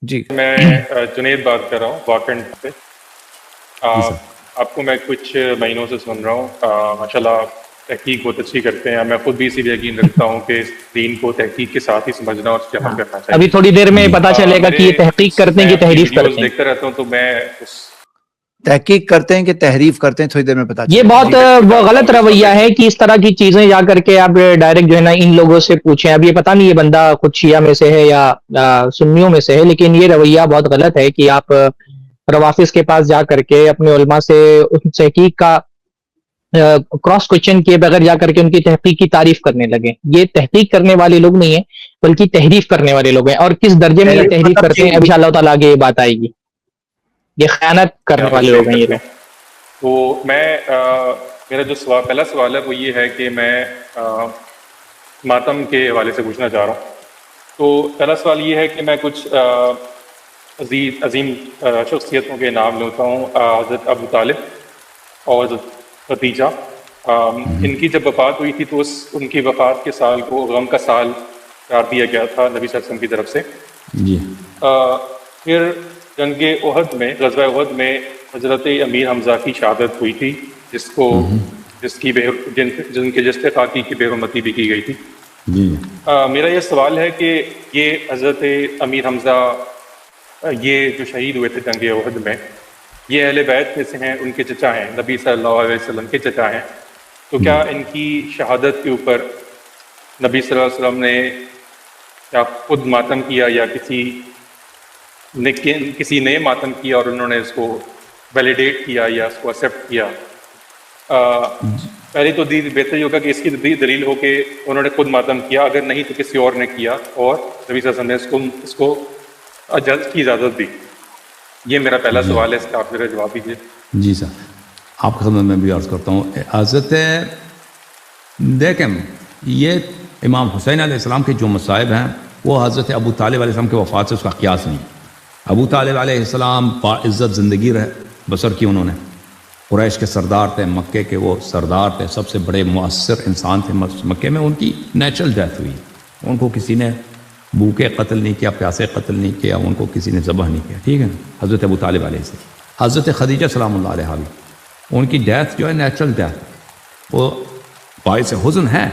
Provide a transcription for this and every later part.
جی میں جنید بات کر رہا ہوں واکنڈ سے. جی سر. آپ کو میں کچھ مہینوں سے سن رہا ہوں. ماشاءاللہ آپ تحقیق بہت اچھی کرتے ہیں. میں خود بھی اسی لیے یقین رکھتا ہوں کہ اس دین کو تحقیق کے ساتھ ہی سمجھنا اور اس پہ عمل کرنا چاہیے. ابھی تھوڑی دیر میں پتا چلے گا کہ یہ تحقیق کرتے ہیں میں کہ آپ کی تحریف ویڈیوز کرتے ہیں. دیکھتا رہتا ہوں تو میں اس تحقیق کرتے ہیں کہ تحریف کرتے ہیں تھوڑی دیر میں پتا یہ چلے گا. بہت غلط رویہ ہے کہ اس طرح کی چیزیں جا کر کے آپ ڈائریکٹ جو ہے نا ان لوگوں سے پوچھیں. اب یہ پتہ نہیں یہ بندہ خود شیعہ میں سے ہے یا سنیوں میں سے ہے، لیکن یہ رویہ بہت غلط ہے کہ آپ روافظ کے پاس جا کر کے اپنے علماء سے اس تحقیق کا کراس کوشچن کیے بغیر جا کر کے ان کی تحقیق کی تعریف کرنے لگے. یہ تحقیق کرنے والے لوگ نہیں ہیں بلکہ تحریف کرنے والے لوگ ہیں. اور کس درجے میں یہ تحریف کرتے ہیں اب انشاءاللہ تعالیٰ آگے یہ بات آئے گی. یہ خیانت کرنے آپ والے ایکسپلین لوگ ہیں یہ کرتے لوگ. ہیں. تو میں میرا جو پہلا سوال ہے وہ یہ ہے کہ میں ماتم کے حوالے سے پوچھنا چاہ رہا ہوں. تو پہلا سوال یہ ہے کہ میں کچھ عظیم شخصیتوں کے نام لیتا ہوں. حضرت ابو طالب اور حضرت خدیجہ. ان کی جب وفات ہوئی تھی تو ان کی وفات کے سال کو غم کا سال قرار دیا گیا تھا نبی صلی اللہ علیہ وسلم کی طرف سے. جی. پھر جنگ احد میں، غزوہ احد میں حضرت امیر حمزہ کی شہادت ہوئی تھی، جن کے جس خاکی کی بے حرمتی بھی کی گئی تھی. جی. میرا یہ سوال ہے کہ یہ حضرت امیر حمزہ یہ جو شہید ہوئے تھے جنگ احد میں، یہ اہل بیت میں سے ہیں، ان کے چچا ہیں، نبی صلی اللہ علیہ وسلم کے چچا ہیں. تو کیا ان کی شہادت کے اوپر نبی صلی اللہ علیہ وسلم نے کیا خود ماتم کیا یا کسی نے ماتم کیا اور انہوں نے اس کو ویلیڈیٹ کیا یا اس کو ایکسیپٹ کیا؟ پہلی تو بہتر یہ ہوگا کہ اس کی دلیل ہو کہ انہوں نے خود ماتم کیا، اگر نہیں تو کسی اور نے کیا اور نبی صلی اللہ علیہ وسلم نے اس کو جج کی اجازت دی. یہ میرا پہلا سوال ہے، اس کا آپ میرا جواب دیجیے. جی سر، آپ کی خدمت میں بھی عرض کرتا ہوں. حضرت دیکھیں، یہ امام حسین علیہ السلام کے جو مصائب ہیں وہ حضرت ابو طالب علیہ السلام کے وفات سے اس کا قیاس نہیں. ابو طالب علیہ السلام باعزت زندگی بسر کی انہوں نے. قریش کے سردار تھے، مکے کے وہ سردار تھے، سب سے بڑے مؤثر انسان تھے مکے میں. ان کی نیچرل ڈیتھ ہوئی. ان کو کسی نے بھوکے قتل نہیں کیا، پیاسے قتل نہیں کیا، ان کو کسی نے ذبح نہیں کیا. ٹھیک ہے، حضرت ابو طالب علیہ السلام. حضرت خدیجہ سلام اللہ علیہ بھی، ان کی ڈیتھ جو ہے نیچرل ڈیتھ، وہ باعث حزن ہے،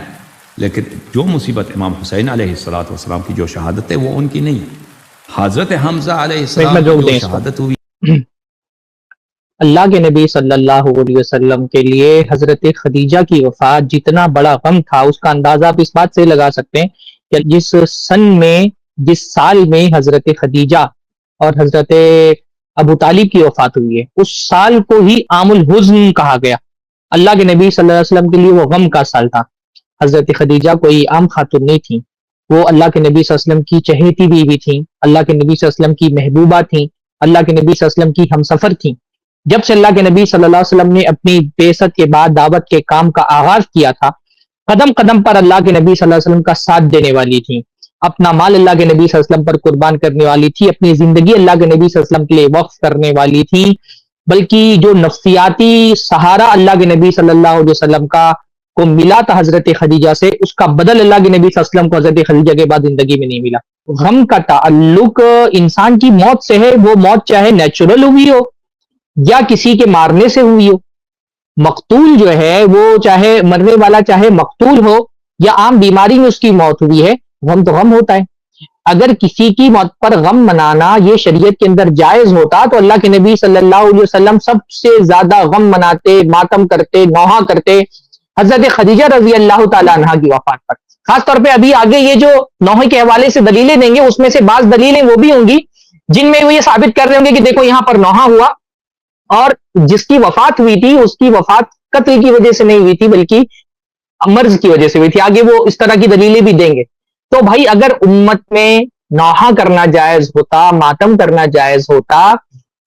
لیکن جو مصیبت امام حسین علیہ السلام کی جو شہادت ہے وہ ان کی نہیں. حضرت حمزہ علیہ السلام کی جو شہادت ہوئی، اللہ کے نبی صلی اللہ علیہ وسلم کے لیے حضرت خدیجہ کی وفات جتنا بڑا غم تھا، اس کا اندازہ آپ اس بات سے لگا سکتے ہیں کہ جس سال میں حضرت خدیجہ اور حضرت ابو طالب کی وفات ہوئی ہے، اس سال کو ہی عام الحزن کہا گیا. اللہ کے نبی صلی اللہ علیہ وسلم کے لیے وہ غم کا سال تھا. حضرت خدیجہ کوئی عام خاتون نہیں تھی، وہ اللہ کے نبی صلی اللہ علیہ وسلم کی چہیتی بیوی تھیں، اللہ کے نبی صلی اللہ علیہ وسلم کی محبوبہ تھیں، اللہ کے نبی صلی اللہ علیہ وسلم کی ہمسفر تھیں. جب سے اللہ کے نبی صلی اللہ علیہ وسلم نے اپنی بعثت کے بعد دعوت کے کام کا آغاز کیا تھا، قدم قدم پر اللہ کے نبی صلی اللہ علیہ وسلم کا ساتھ دینے والی تھی، اپنا مال اللہ کے نبی صلی اللہ علیہ وسلم پر قربان کرنے والی تھی، اپنی زندگی اللہ کے نبی صلی اللہ علیہ وسلم کے لیے وقف کرنے والی تھی. بلکہ جو نفسیاتی سہارا اللہ کے نبی صلی اللہ علیہ وسلم کو ملا تھا حضرت خدیجہ سے، اس کا بدل اللہ کے نبی صلی اللہ علیہ وسلم کو حضرت خدیجہ کے بعد زندگی میں نہیں ملا. غم کا تعلق انسان کی موت سے ہے، وہ موت چاہے نیچرل ہوئی ہو یا کسی کے مارنے سے ہوئی ہو. مقتول جو ہے وہ چاہے مرنے والا چاہے مقتول ہو یا عام بیماری میں اس کی موت ہوئی ہے، غم تو غم ہوتا ہے. اگر کسی کی موت پر غم منانا یہ شریعت کے اندر جائز ہوتا تو اللہ کے نبی صلی اللہ علیہ وسلم سب سے زیادہ غم مناتے، ماتم کرتے، نوحہ کرتے حضرت خدیجہ رضی اللہ تعالیٰ عنہا کی وفات پر. خاص طور پہ ابھی آگے یہ جو نوحے کے حوالے سے دلیلیں دیں گے، اس میں سے بعض دلیلیں وہ بھی ہوں گی جن میں وہ یہ ثابت کر رہے ہوں گے کہ دیکھو یہاں پر نوحہ ہوا اور جس کی وفات ہوئی تھی اس کی وفات قتل کی وجہ سے نہیں ہوئی تھی بلکہ مرض کی وجہ سے ہوئی تھی. آگے وہ اس طرح کی دلیلیں بھی دیں گے. تو بھائی اگر امت میں نوحہ کرنا جائز ہوتا، ماتم کرنا جائز ہوتا،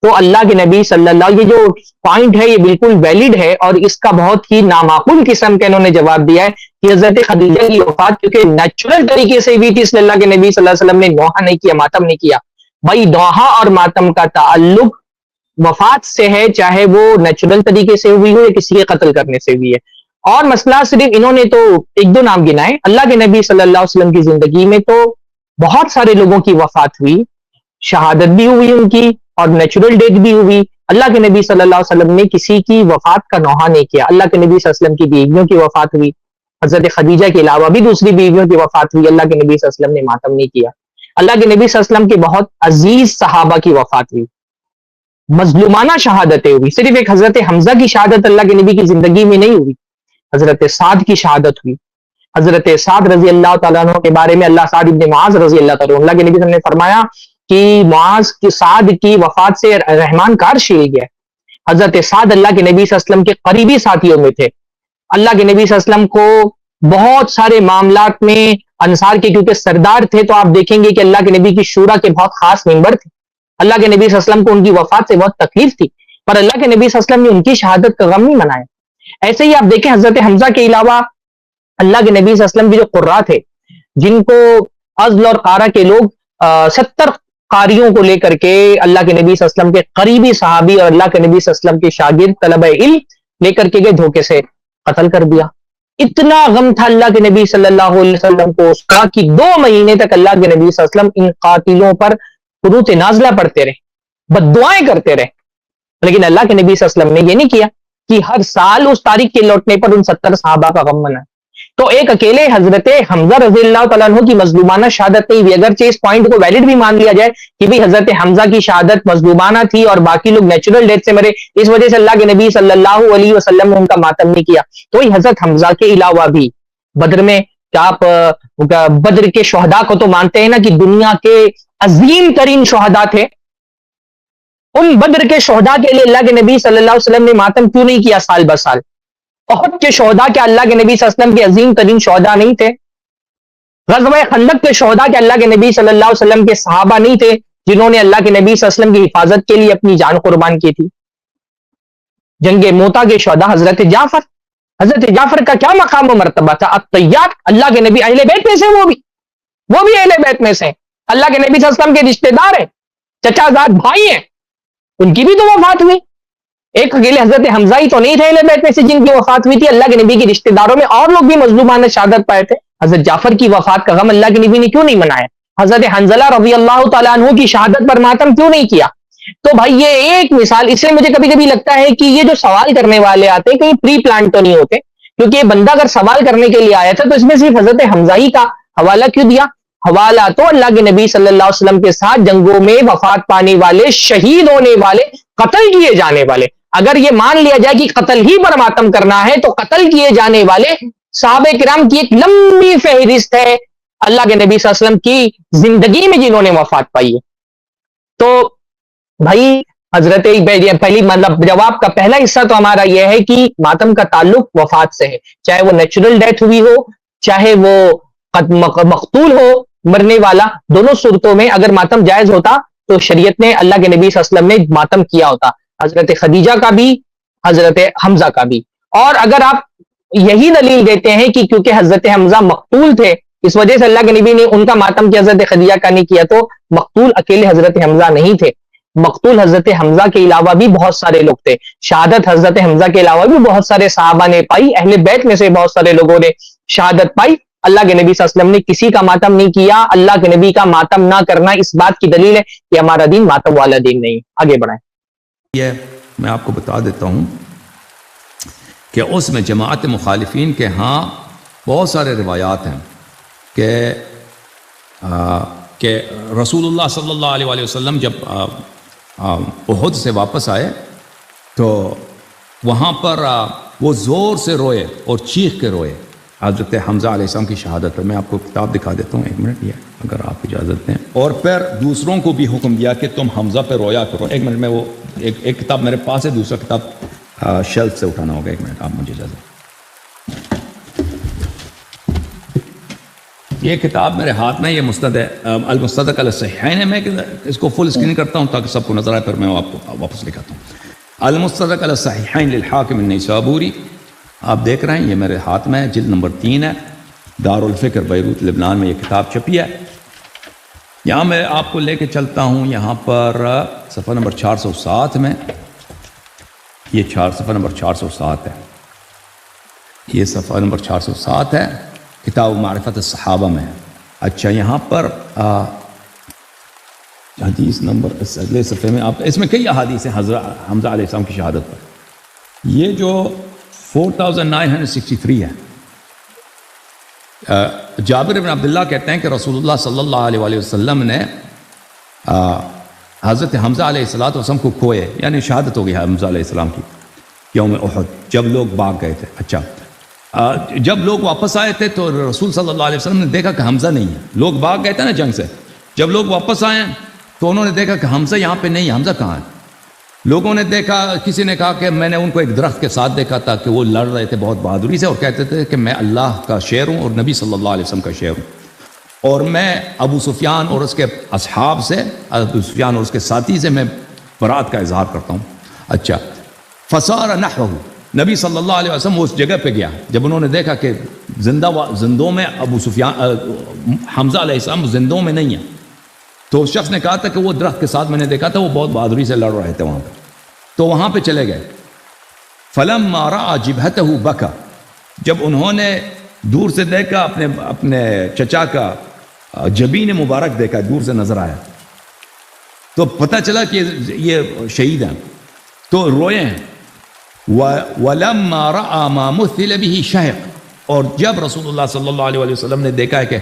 تو اللہ کے نبی صلی اللہ علیہ وسلم، یہ جو پوائنٹ ہے یہ بالکل ویلڈ ہے اور اس کا بہت ہی نامعقول قسم کے انہوں نے جواب دیا ہے کہ حضرت خدیجہ کی وفات کیونکہ نیچرل طریقے سے ہوئی تھی، اس لیے اللہ کے نبی صلی اللہ علیہ وسلم نے نوحہ نہیں کیا، ماتم نہیں کیا. بھائی نوحہ اور ماتم کا تعلق وفات سے ہے، چاہے وہ نیچرل طریقے سے ہوئی ہو یا کسی کے قتل کرنے سے ہوئی ہے. اور مسئلہ صرف انہوں نے تو ایک دو نام گنائے، اللہ کے نبی صلی اللہ علیہ وسلم کی زندگی میں تو بہت سارے لوگوں کی وفات ہوئی. شہادت بھی ہوئی ان کی اور نیچرل ڈیتھ بھی ہوئی. اللہ کے نبی صلی اللہ علیہ وسلم نے کسی کی وفات کا نوحہ نہیں کیا. اللہ کے نبی صلی اللہ علیہ وسلم کی بیویوں کی وفات ہوئی, حضرت خدیجہ کے علاوہ بھی دوسری بیویوں کی وفات ہوئی, اللہ کے نبی صلی اللہ علیہ وسلم نے ماتم نہیں کیا. اللہ کے نبی صلی اللہ علیہ وسلم کے بہت عزیز صحابہ کی وفات ہوئی, مظلومانہ شہادتیں ہوئی. صرف ایک حضرت حمزہ کی شہادت اللہ کے نبی کی زندگی میں نہیں ہوئی, حضرت سعد کی شہادت ہوئی. حضرت سعد رضی اللہ تعالیٰ عنہ کے بارے میں اللہ سعد ابن معاذ رضی اللہ تعالیٰ عنہ, اللہ کے نبی صلی اللہ علیہ وسلم نے فرمایا کہ معاذ کی سعد کی وفات سے رحمان کا عرش ہل گیا. حضرت سعد اللہ کے نبی صلی اللہ علیہ وسلم کے قریبی ساتھیوں میں تھے. اللہ کے نبی صلی اللہ علیہ وسلم کو بہت سارے معاملات میں انصار کے کیونکہ سردار تھے, تو آپ دیکھیں گے کہ اللہ کے نبی کی شورا کے بہت خاص ممبر تھے. اللہ کے نبی صلی اللہ علیہ وسلم کو ان کی وفات سے بہت تکلیف تھی, پر اللہ کے نبی صلی اللہ علیہ وسلم نے ان کی شہادت کا غم نہیں منایا. ایسے ہی آپ دیکھیں حضرت حمزہ کے علاوہ اللہ کے نبی صلی اللہ علیہ وسلم کے جو قرا تھے, جن کو عزل اور قارا کے لوگ 70 قاریوں کو لے کر کے اللہ کے نبی صلی اللہ علیہ وسلم کے قریبی صحابی اور اللہ کے نبی صلی اللہ علیہ وسلم کے شاگرد طلبہ علم لے کر کے گئے, دھوکے سے قتل کر دیا. اتنا غم تھا اللہ کے نبی صلی اللہ علیہ وسلم کو اس کا کہ 2 مہینے تک اللہ کے نبی صلی اللہ علیہ وسلم ان قاتلوں پر قنوت نازلہ پڑھتے رہے, بد دعائیں کرتے رہے. لیکن اللہ کے نبی صلی اللہ علیہ وسلم نے یہ نہیں کیا کہ ہر سال اس تاریخ کے لوٹنے پر ان 70 صحابہ کا غم منائے. تو ایک اکیلے حضرت حمزہ رضی اللہ تعالیٰ عنہ کی مظلومانہ شہادت نہیں ہوئی, اگرچہ اس پوائنٹ کو ویلڈ بھی مان لیا جائے کہ بھی حضرت حمزہ کی شہادت مظلومانہ تھی اور باقی لوگ نیچرل ڈیتھ سے مرے, اس وجہ سے اللہ کے نبی صلی اللہ علیہ وسلم نے ان کا ماتم نہیں کیا. تو حضرت حمزہ کے علاوہ بھی بدر میں, کیا آپ بدر کے شہداء کو تو مانتے ہیں نا کہ دنیا کے عظیم ترین شہداء تھے, ان بدر کے شہداء کے لیے اللہ کے نبی صلی اللہ علیہ وسلم نے ماتم کیوں نہیں کیا سال بہ سال؟ احد کے شہداء کے اللہ کے نبی صلی اللہ علیہ وسلم کے عظیم ترین شہداء نہیں تھے؟ غزوہ خندق کے شہداء کے اللہ کے نبی صلی اللہ علیہ وسلم کے صحابہ نہیں تھے جنہوں نے اللہ کے نبی صلی اللہ علیہ وسلم کی حفاظت کے لیے اپنی جان قربان کی تھی؟ جنگ موتا کے شہداء حضرت جعفر کا کیا مقام و مرتبہ تھا؟ الطیار, اللہ کے نبی اہل بیت میں سے, وہ بھی اہل بیت میں سے, اللہ کے نبی صلی اللہ علیہ وسلم کے رشتہ دار ہیں, چچا زاد بھائی ہیں, ان کی بھی تو وفات ہوئی. ایک اکیلے حضرت حمزہ ہی تو نہیں تھے اہل بیت میں سے جن کی وفات ہوئی تھی, اللہ کے نبی کے رشتہ داروں میں اور لوگ بھی مظلومانہ شہادت پائے تھے. حضرت جعفر کی وفات کا غم اللہ کے نبی نے کیوں نہیں منایا؟ حضرت حنظلہ رضی اللہ تعالیٰ عنہ کی شہادت پر ماتم کیوں نہیں کیا؟ تو بھائی یہ ایک مثال. اس سے مجھے کبھی کبھی لگتا ہے کہ یہ جو سوال کرنے والے آتے ہیں کہیں پری پلان تو نہیں ہوتے, کیونکہ یہ بندہ اگر سوال کرنے کے لیے آیا تھا تو اس میں صرف حضرت حمزہ ہی کا حوالہ کیوں دیا؟ حوالہ تو اللہ کے نبی صلی اللہ علیہ وسلم کے ساتھ جنگوں میں وفات پانے والے, شہید ہونے والے, قتل کیے جانے والے. اگر یہ مان لیا جائے کہ قتل ہی پر ماتم کرنا ہے تو قتل کیے جانے والے صحابہ کرام کی ایک لمبی فہرست ہے اللہ کے نبی صلی اللہ علیہ وسلم کی زندگی میں جنہوں نے وفات پائی ہے. تو بھائی حضرت پہلی مطلب جواب کا پہلا حصہ تو ہمارا یہ ہے کہ ماتم کا تعلق وفات سے ہے, چاہے وہ نیچرل ڈیتھ ہوئی ہو چاہے وہ مقتول ہو, مرنے والا, دونوں صورتوں میں اگر ماتم جائز ہوتا تو شریعت نے اللہ کے نبی صلی اللہ علیہ وسلم نے ماتم کیا ہوتا, حضرت خدیجہ کا بھی حضرت حمزہ کا بھی. اور اگر آپ یہی دلیل دیتے ہیں کہ کیونکہ حضرت حمزہ مقتول تھے اس وجہ سے اللہ کے نبی نے ان کا ماتم کیا, حضرت خدیجہ کا نہیں کیا, تو مقتول اکیلے حضرت حمزہ نہیں تھے, مقتول حضرت حمزہ کے علاوہ بھی بہت سارے لوگ تھے. شہادت حضرت حمزہ کے علاوہ بھی بہت سارے صحابہ نے پائی, اہل بیت میں سے بہت سارے لوگوں نے شہادت پائی. اللہ کے نبی صلی اللہ علیہ وسلم نے کسی کا ماتم نہیں کیا. اللہ کے نبی کا ماتم نہ کرنا اس بات کی دلیل ہے کہ ہمارا دین ماتم والا دین نہیں. آگے بڑھائیں. یہ میں آپ کو بتا دیتا ہوں کہ اس میں جماعت مخالفین کے ہاں بہت سارے روایات ہیں کہ رسول اللہ صلی اللہ علیہ وسلم جب احد سے واپس آئے تو وہاں پر وہ زور سے روئے اور چیخ کے روئے حضرت حمزہ علیہ السلام کی شہادت پر. میں آپ کو کتاب دکھا دیتا ہوں, 1 منٹ یہ اگر آپ اجازت دیں. اور پھر دوسروں کو بھی حکم دیا کہ تم حمزہ پہ رویا کرو. 1 منٹ میں وہ ایک کتاب میرے پاس ہے, دوسرا کتاب شیلف سے اٹھانا ہوگا. 1 منٹ آپ مجھے اجازت. یہ کتاب میرے ہاتھ میں, یہ المستدرک علی الصحیحین ہے. میں اس کو فل اسکرین کرتا ہوں تاکہ سب کو نظر آئے, پھر میں آپ کو واپس لکھاتا ہوں. المستدرک علی الصحیحین للحاکم النیسابوری, آپ دیکھ رہے ہیں یہ میرے ہاتھ میں جلد نمبر 3 ہے, دارالفکر بیروت لبنان میں یہ کتاب چھپی ہے. یہاں میں آپ کو لے کے چلتا ہوں یہاں پر صفحہ نمبر 407 میں, یہ صفحہ نمبر 407 ہے, یہ صفحہ نمبر 407 ہے, کتاب معرفت الصحابہ میں. اچھا یہاں پر حدیث نمبر اس اگلے صفحے میں آپ اس میں کئی احادیث ہیں حضرت حمزہ علیہ السلام کی شہادت پر. یہ جو 4963 ہے. جابر بن عبداللہ کہتے ہیں کہ رسول اللہ صلی اللہ علیہ وسلم نے حضرت حمزہ علیہ السلام کو کھوئے، یعنی شہادت ہو گئی حمزہ علیہ السلام کی یوم احد جب لوگ بھاگ گئے تھے. اچھا، جب لوگ واپس آئے تھے تو رسول صلی اللہ علیہ وسلم نے دیکھا کہ حمزہ نہیں ہے. لوگ بھاگ گئے تھے نا جنگ سے، جب لوگ واپس آئے تو انہوں نے دیکھا کہ حمزہ یہاں پہ نہیں ہے. حمزہ کہاں ہے؟ لوگوں نے دیکھا، کسی نے کہا کہ میں نے ان کو ایک درخت کے ساتھ دیکھا تھا کہ وہ لڑ رہے تھے بہت بہادری سے اور کہتے تھے کہ میں اللہ کا شیر ہوں اور نبی صلی اللہ علیہ وسلم کا شیر ہوں، اور میں ابو سفیان اور اس کے اصحاب سے، ابو سفیان اور اس کے ساتھی سے میں برات کا اظہار کرتا ہوں. اچھا، فصار نحوہ، نبی صلی اللہ علیہ وسلم اس جگہ پہ گیا جب انہوں نے دیکھا کہ زندوں میں ابو سفیان حمزہ علیہ السلام زندوں میں نہیں ہے، تو اس شخص نے کہا تھا کہ وہ درخت کے ساتھ میں نے دیکھا تھا، وہ بہت بہادری سے لڑ رہے تھے وہاں پہ. تو وہاں پہ چلے گئے. فلما رأى جبهته بكى، جب انہوں نے دور سے دیکھا اپنے چچا کا جبین مبارک دیکھا، دور سے نظر آیا تو پتہ چلا کہ یہ شہید ہیں، تو روئے ہیں. وَلَمَّا رَأَى مَا مُثِّلَ بِهِ شَهِقٌ، اور جب رسول اللہ صلی اللہ علیہ وسلم نے دیکھا ہے کہ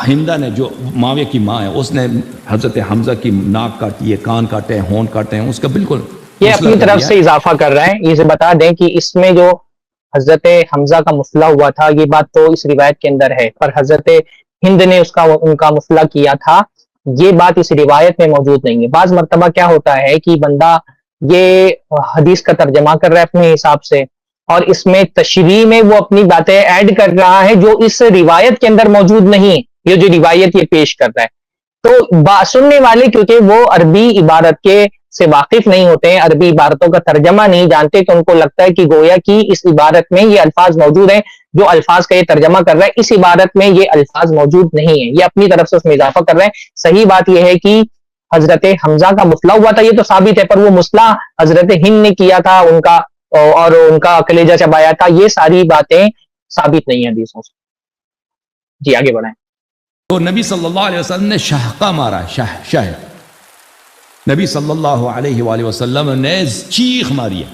ہندہ نے، جو معاویہ کی ماں ہے، اس نے حضرت حمزہ کی ناک کاٹی ہے، کان کاٹے ہیں، ہونٹ کاٹے ہیں، اس کا بالکل یہ اپنی طرف سے اضافہ کر رہے ہیں. یہ بتا دیں کہ اس میں جو حضرت حمزہ کا مسئلہ ہوا تھا یہ بات تو اس روایت کے اندر ہے، پر حضرت ہند نے ان کا مسئلہ کیا تھا، یہ بات اس روایت میں موجود نہیں ہے. بعض مرتبہ کیا ہوتا ہے کہ بندہ یہ حدیث کا ترجمہ کر رہا ہے اپنے حساب سے، اور اس میں تشریح میں وہ اپنی باتیں ایڈ کر رہا ہے جو اس روایت کے اندر موجود نہیں ہے. یہ جو روایت یہ پیش کر رہا ہے، تو سننے والے کیونکہ وہ عربی عبارت کے سے واقف نہیں ہوتے ہیں، عربی عبارتوں کا ترجمہ نہیں جانتے، تو ان کو لگتا ہے کہ گویا کہ اس عبارت میں یہ الفاظ موجود ہیں جو الفاظ کا یہ ترجمہ کر رہا ہے، اس عبارت میں یہ الفاظ موجود نہیں ہیں. یہ اپنی طرف سے اس میں اضافہ کر رہے ہیں. صحیح بات یہ ہے کہ حضرت حمزہ کا مسئلہ ہوا تھا، یہ تو ثابت ہے، پر وہ مسئلہ حضرت ہند نے کیا تھا ان کا، اور ان کا کلیجہ چبایا تھا، یہ ساری باتیں ثابت نہیں ہیں حدیثوں سے. جی آگے بڑھائیں. تو نبی صلی اللہ علیہ وسلم نے شہقہ مارا، شہ نبی صلی اللہ علیہ وآلہ وسلم نے چیخ ماری ہے.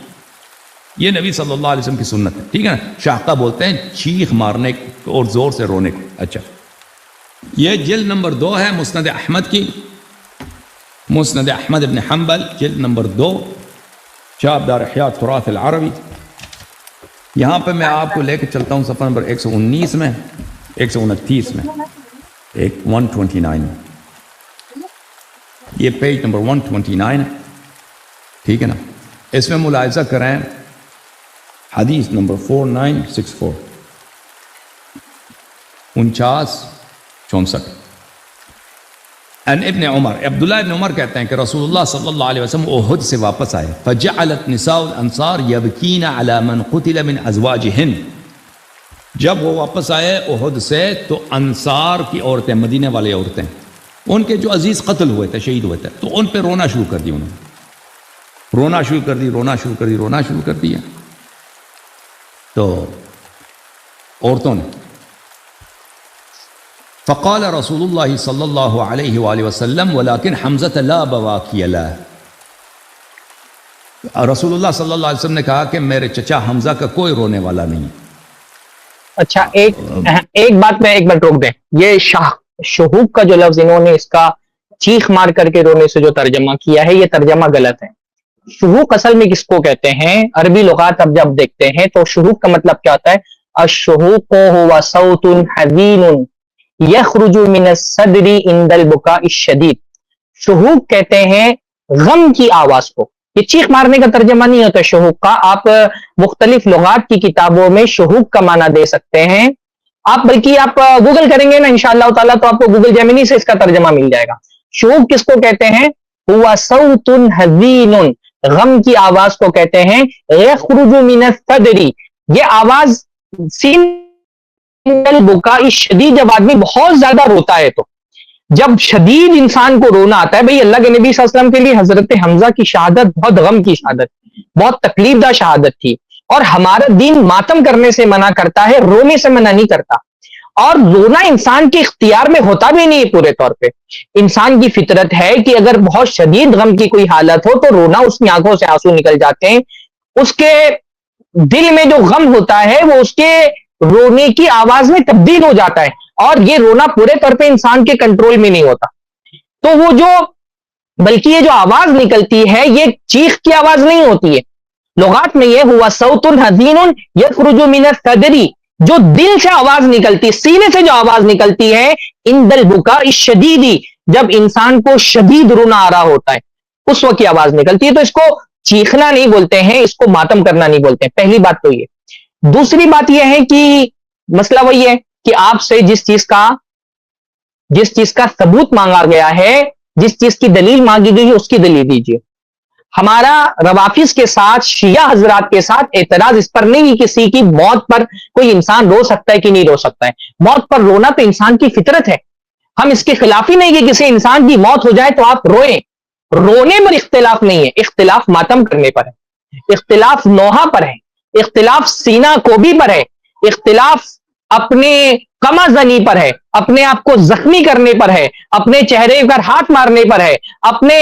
یہ نبی صلی اللہ علیہ وسلم کی سنت ہے، ٹھیک ہے نا. شہقہ بولتے ہیں چیخ مارنے اور زور سے رونے کو. اچھا، یہ جلد نمبر 2 ہے مسند احمد کی، مسند احمد ابن حنبل، جلد نمبر 2، شاب دار احیاء تراث العربی. یہاں پہ میں آپ کو لے کے چلتا ہوں صفحہ نمبر 119 میں، 129 میں، 129 میں، یہ پیج نمبر 129 ہے، ٹھیک ہے نا. اس میں ملاحظہ کریں حدیث نمبر 4964، 4964. ان ابن عمر، عبداللہ ابن عمر کہتے ہیں کہ رسول اللہ صلی اللہ علیہ وسلم احد سے واپس آئے. فجعلت نساء الانصار یبکین علی من قتل من ازواجہن. جب وہ واپس آئے احد سے تو انصار کی عورتیں، مدینے والے عورتیں، ان کے جو عزیز قتل ہوئے تھے، شہید ہوئے تھے، تو ان پہ رونا شروع کر دی. انہوں نے رونا شروع کر دی، رونا شروع کر دی، رونا شروع کر دیا. تو عورتوں نے، فقال رسول اللہ صلی اللہ علیہ وآلہ وسلم ولكن حمزة لا بواکی له. رسول اللہ صلی اللہ علیہ وسلم نے کہا کہ میرے چچا حمزہ کا کوئی رونے والا نہیں. اچھا، ایک بات میں ایک بار روک دیں. یہ شہوق کا جو لفظ انہوں نے اس کا چیخ مار کر کے رونے سے جو ترجمہ کیا ہے، یہ ترجمہ غلط ہے. شہوق اصل میں کس کو کہتے ہیں؟ عربی لغات اب جب دیکھتے ہیں تو شہوق کا مطلب کیا ہوتا ہے؟ الشہوق هو صوت حزین یخرج من الصدر عند البکاء الشدید. شہوق کہتے ہیں غم کی آواز کو. یہ چیخ مارنے کا ترجمہ نہیں ہوتا شہوق کا. آپ مختلف لغات کی کتابوں میں شہوق کا معنی دے سکتے ہیں. آپ بلکہ آپ گوگل کریں گے نا انشاءاللہ تعالیٰ تو آپ کو گوگل جیمنی سے اس کا ترجمہ مل جائے گا. شہوق کس کو کہتے ہیں؟ ہوا صوت حزین، غم کی آواز کو کہتے ہیں. یخرج من الصدر، یہ آواز البکاء شدید، جب آدمی بہت زیادہ روتا ہے، تو جب شدید انسان کو رونا آتا ہے. بھئی اللہ کے نبی صلی اللہ علیہ وسلم کے لیے حضرت حمزہ کی شہادت بہت غم کی شہادت، بہت تکلیف دہ شہادت تھی، اور ہمارا دین ماتم کرنے سے منع کرتا ہے، رونے سے منع نہیں کرتا. اور رونا انسان کے اختیار میں ہوتا بھی نہیں ہے پورے طور پہ. انسان کی فطرت ہے کہ اگر بہت شدید غم کی کوئی حالت ہو تو رونا، اس کی آنکھوں سے آنسو نکل جاتے ہیں، اس کے دل میں جو غم ہوتا ہے وہ اس کے رونے کی آواز میں تبدیل ہو جاتا ہے، اور یہ رونا پورے طور پہ انسان کے کنٹرول میں نہیں ہوتا. تو وہ جو بلکہ یہ جو آواز نکلتی ہے یہ چیخ کی آواز نہیں ہوتی ہے. لغات میں یہ ہوا صوت حزین یخرج من الصدر، جو دل سے آواز نکلتی، سینے سے جو آواز نکلتی ہے، عند البکاء الشدید، جب انسان کو شدید رونا آ رہا ہوتا ہے اس وقت کی آواز نکلتی ہے. تو اس کو چیخنا نہیں بولتے ہیں، اس کو ماتم کرنا نہیں بولتے ہیں. پہلی بات تو یہ. دوسری بات یہ ہے کہ مسئلہ وہی ہے کہ آپ سے جس چیز کا ثبوت مانگا گیا ہے، جس چیز کی دلیل مانگی گئی ہے، اس کی دلیل دیجیے. ہمارا روافظ کے ساتھ، شیعہ حضرات کے ساتھ اعتراض اس پر نہیں کہ کسی کی موت پر کوئی انسان رو سکتا ہے کہ نہیں رو سکتا ہے. موت پر رونا تو انسان کی فطرت ہے. ہم اس کے خلاف ہی نہیں کہ کسی انسان کی موت ہو جائے تو آپ روئیں. رونے پر اختلاف نہیں ہے، اختلاف ماتم کرنے پر ہے، اختلاف نوحہ پر ہے، اختلاف سینہ کوبی پر ہے، اختلاف اپنے کما زنی پر ہے، اپنے آپ کو زخمی کرنے پر ہے، اپنے چہرے پر ہاتھ مارنے پر ہے، اپنے